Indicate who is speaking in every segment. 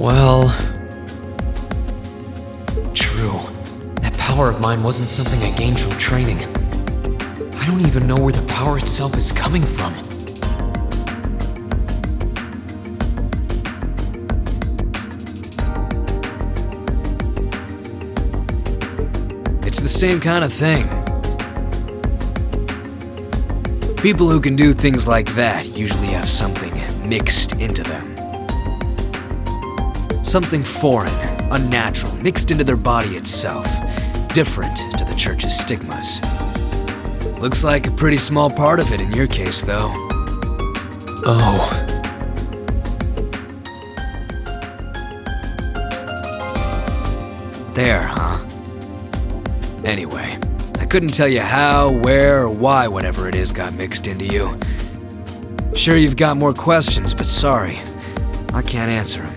Speaker 1: Well... True. That power of mine wasn't something I gained from training. I don't even know where the power itself is coming from.
Speaker 2: It's the same kind of thing. People who can do things like that usually have something mixed into them. Something foreign, unnatural, mixed into their body itself, different to the church's stigmas. Looks like a pretty small part of it in your case, though.
Speaker 1: Oh.
Speaker 2: There, huh? Anyway, I couldn't tell you how, where, or why whatever it is got mixed into you. Sure you've got more questions, but sorry, I can't answer them.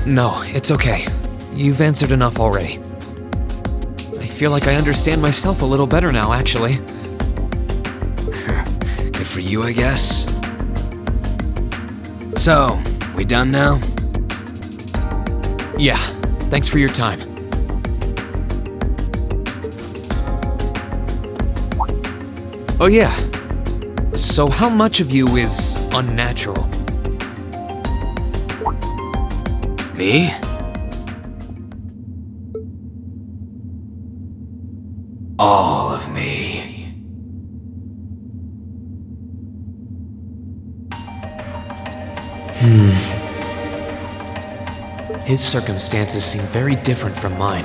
Speaker 1: No, it's okay. You've answered enough already. I feel like I understand myself a little better now, actually.
Speaker 2: Good for you, I guess. So, we done now?
Speaker 1: Yeah, thanks for your time. Oh yeah, so how much of you is unnatural?
Speaker 2: Me? All of me.
Speaker 1: His circumstances seem very different from mine.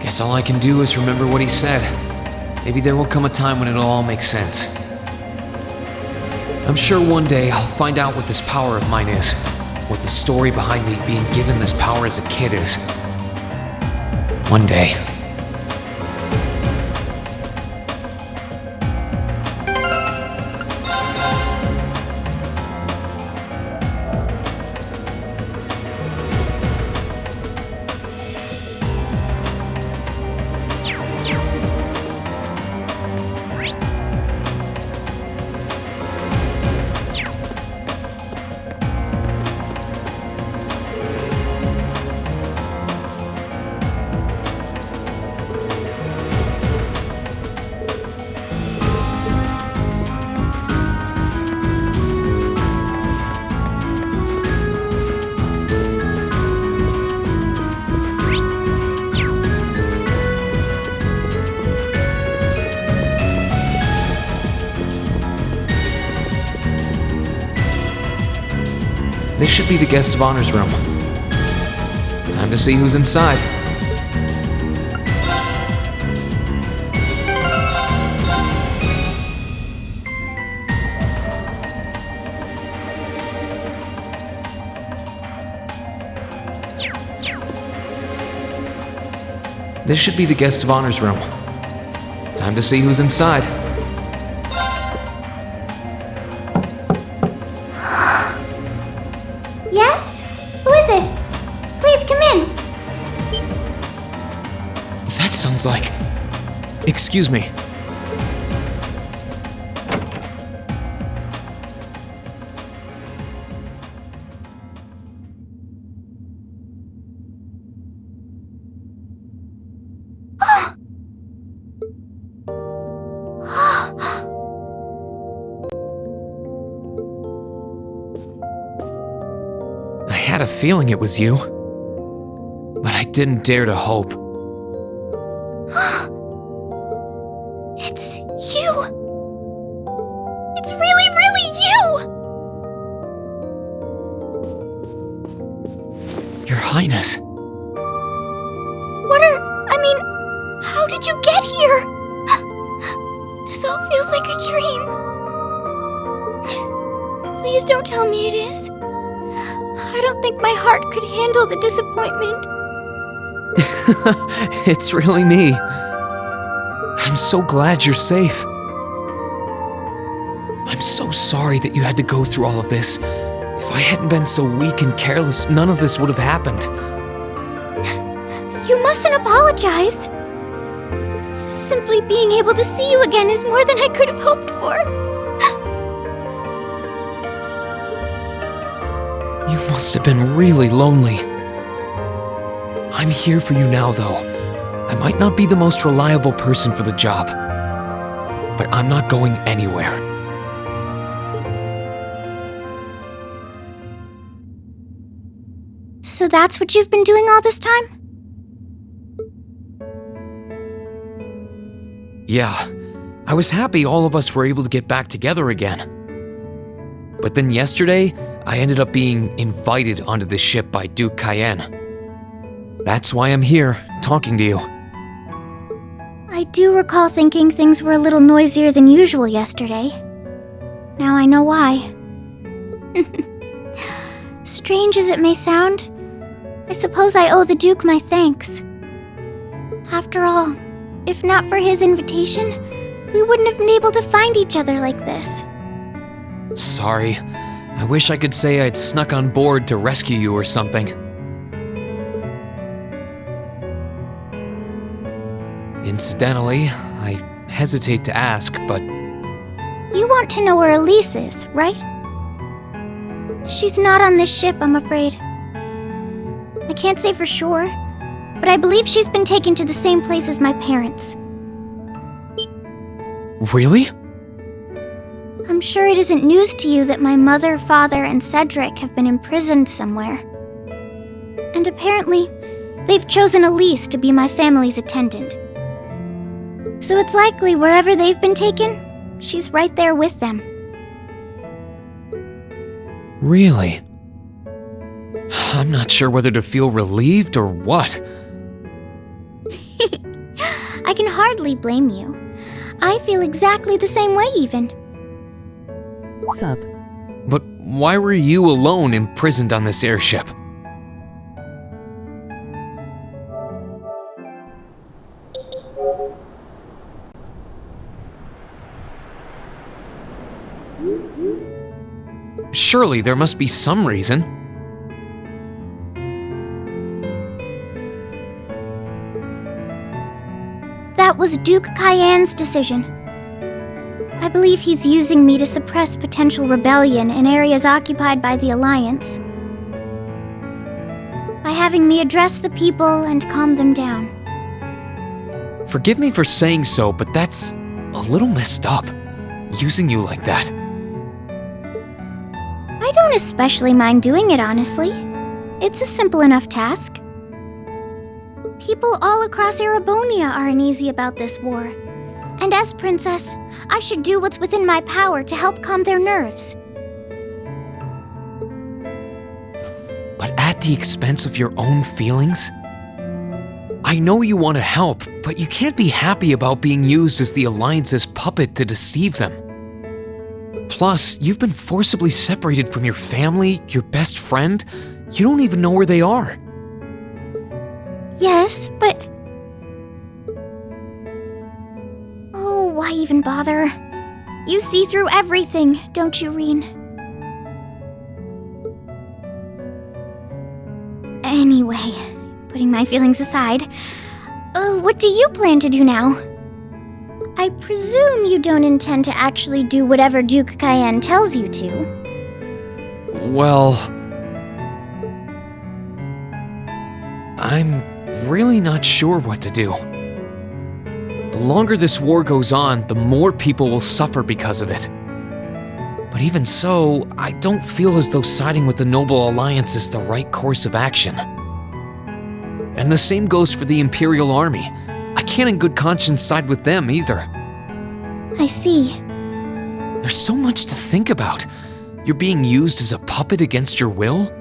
Speaker 1: Guess all I can do is remember what he said. Maybe there will come a time when it'll all make sense. I'm sure one day I'll find out what this power of mine is, what the story behind me being given this power as a kid is. One day. This should be the guest of honor's room. Time to see who's inside. This should be the guest of honor's room. Time to see who's inside.
Speaker 3: Yes? Who is it? Please come in.
Speaker 1: That sounds like... Excuse me. I had a feeling it was you, but I didn't dare to hope.
Speaker 3: It's you. It's really, really you.
Speaker 1: Your Highness.
Speaker 3: How did you get here? This all feels like a dream. Please don't tell me it is. I don't think my heart could handle the disappointment.
Speaker 1: It's really me. I'm so glad you're safe. I'm so sorry that you had to go through all of this. If I hadn't been so weak and careless, none of this would have happened.
Speaker 3: You mustn't apologize. Simply being able to see you again is more than I could have hoped for.
Speaker 1: must have been really lonely. I'm here for you now, though. I might not be the most reliable person for the job, but I'm not going anywhere.
Speaker 3: So that's what you've been doing all this time?
Speaker 1: Yeah, I was happy all of us were able to get back together again. But then yesterday, I ended up being invited onto the ship by Duke Cayenne. That's why I'm here, talking to you.
Speaker 3: I do recall thinking things were a little noisier than usual yesterday. Now I know why. Strange as it may sound, I suppose I owe the Duke my thanks. After all, if not for his invitation, we wouldn't have been able to find each other like this.
Speaker 1: Sorry. I wish I could say I'd snuck on board to rescue you or something. Incidentally, I hesitate to ask, but
Speaker 3: You want to know where Elise is, right? She's not on this ship, I'm afraid. I can't say for sure, but I believe she's been taken to the same place as my parents.
Speaker 1: really?
Speaker 3: I'm sure it isn't news to you that my mother, father, and Cedric have been imprisoned somewhere. And apparently, they've chosen Elise to be my family's attendant. So it's likely wherever they've been taken, she's right there with them.
Speaker 1: Really? I'm not sure whether to feel relieved or what.
Speaker 3: I can hardly blame you. I feel exactly the same way, even.
Speaker 4: Sup?
Speaker 1: But why were you alone imprisoned on this airship? Surely there must be some reason.
Speaker 3: That was Duke Cayenne's decision. I believe he's using me to suppress potential rebellion in areas occupied by the Alliance. By having me address the people and calm them down.
Speaker 1: Forgive me for saying so, but that's a little messed up, using you like that.
Speaker 3: I don't especially mind doing it, honestly. It's a simple enough task. People all across Erebonia are uneasy about this war. And as princess, I should do what's within my power to help calm their nerves.
Speaker 1: But at the expense of your own feelings? I know you want to help, but you can't be happy about being used as the Alliance's puppet to deceive them. Plus, you've been forcibly separated from your family, your best friend. You don't even know where they are.
Speaker 3: Yes, but... Oh, why even bother? You see through everything, don't you, Reen? Anyway, putting my feelings aside, what do you plan to do now? I presume you don't intend to actually do whatever Duke Cayenne tells you to.
Speaker 1: Well... I'm really not sure what to do. The longer this war goes on, the more people will suffer because of it. But even so, I don't feel as though siding with the Noble Alliance is the right course of action. And the same goes for the Imperial Army. I can't in good conscience side with them either.
Speaker 3: I see.
Speaker 1: There's so much to think about. You're being used as a puppet against your will?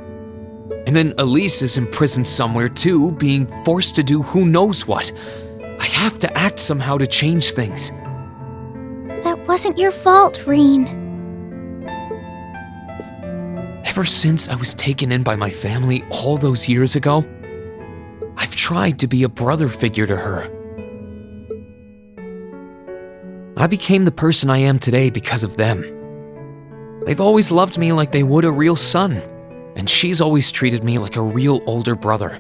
Speaker 1: And then Elise is imprisoned somewhere too, being forced to do who knows what. I have to act somehow to change things.
Speaker 3: That wasn't your fault, Reen.
Speaker 1: Ever since I was taken in by my family all those years ago, I've tried to be a brother figure to her. I became the person I am today because of them. They've always loved me like they would a real son, and she's always treated me like a real older brother.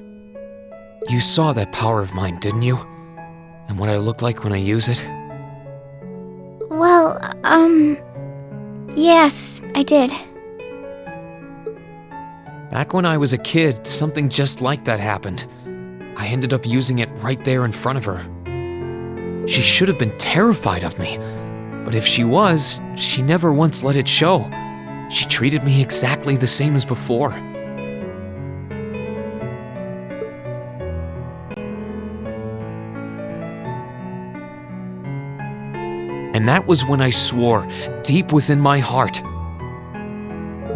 Speaker 1: You saw that power of mine, didn't you? And what I look like when I use it?
Speaker 3: Well, yes, I did.
Speaker 1: Back when I was a kid, something just like that happened. I ended up using it right there in front of her. She should have been terrified of me, but if she was, she never once let it show. She treated me exactly the same as before. And that was when I swore, deep within my heart,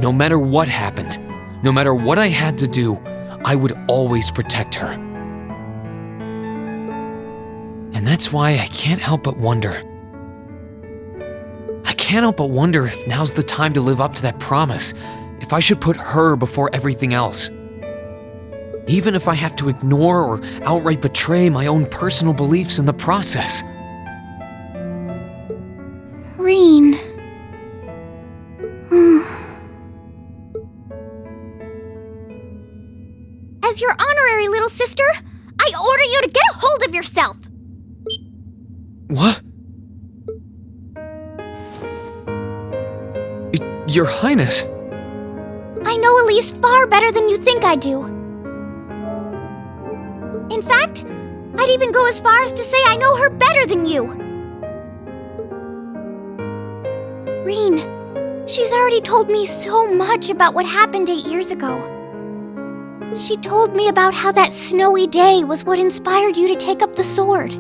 Speaker 1: no matter what happened, no matter what I had to do, I would always protect her. And that's why I can't help but wonder. I can't help but wonder if now's the time to live up to that promise, if I should put her before everything else. Even if I have to ignore or outright betray my own personal beliefs in the process.
Speaker 3: Rean. As your honorary little sister, I order you to get a hold of yourself!
Speaker 1: What? Your Highness.
Speaker 3: I know Elise far better than you think I do. In fact, I'd even go as far as to say I know her better than you. Rean, she's already told me so much about what happened 8 years ago. She told me about how that snowy day was what inspired you to take up the sword.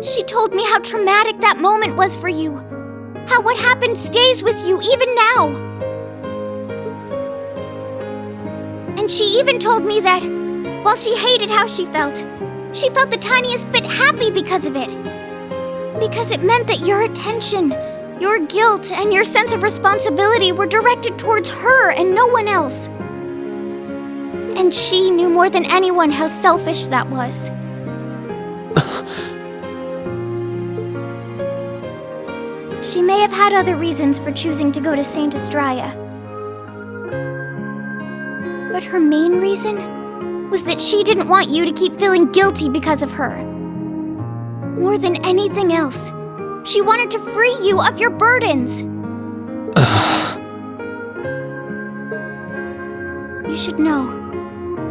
Speaker 3: She told me how traumatic that moment was for you. How what happened stays with you even now. And she even told me that, while she hated how she felt the tiniest bit happy because of it. Because it meant that your attention, your guilt, and your sense of responsibility were directed towards her and no one else. And she knew more than anyone how selfish that was. She may have had other reasons for choosing to go to Saint Estrella. But her main reason was that she didn't want you to keep feeling guilty because of her. More than anything else, she wanted to free you of your burdens. You should know,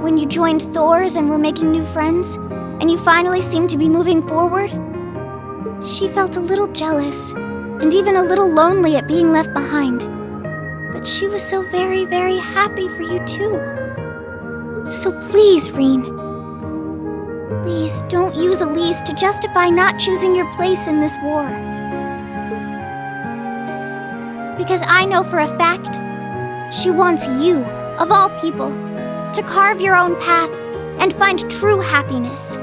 Speaker 3: when you joined Thor's and were making new friends, and you finally seemed to be moving forward, she felt a little jealous, and even a little lonely at being left behind. But she was so very, very happy for you too. So please, Rean, please don't use Elise to justify not choosing your place in this war. Because I know for a fact, she wants you, of all people, to carve your own path and find true happiness.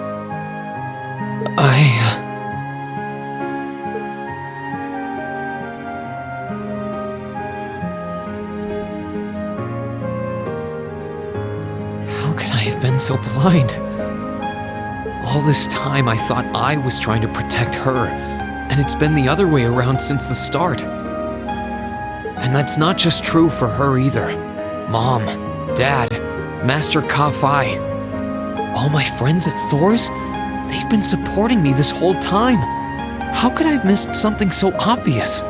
Speaker 1: How could I have been so blind? All this time I thought I was trying to protect her, and it's been the other way around since the start. And that's not just true for her either. Mom, Dad, Master Ka-Fai, all my friends at Thor's, they've been supporting me this whole time. How could I have missed something so obvious?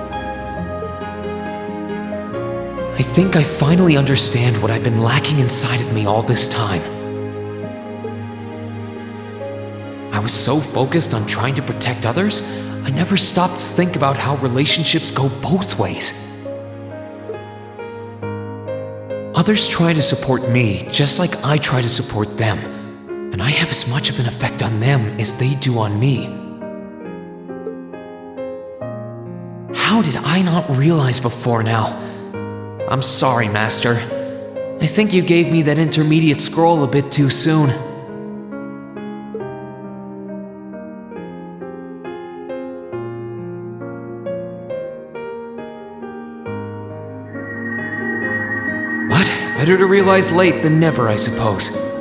Speaker 1: I think I finally understand what I've been lacking inside of me all this time. I was so focused on trying to protect others, I never stopped to think about how relationships go both ways. Others try to support me just like I try to support them, and I have as much of an effect on them as they do on me. How did I not realize before now? I'm sorry, Master. I think you gave me that intermediate scroll a bit too soon. But better to realize late than never, I suppose.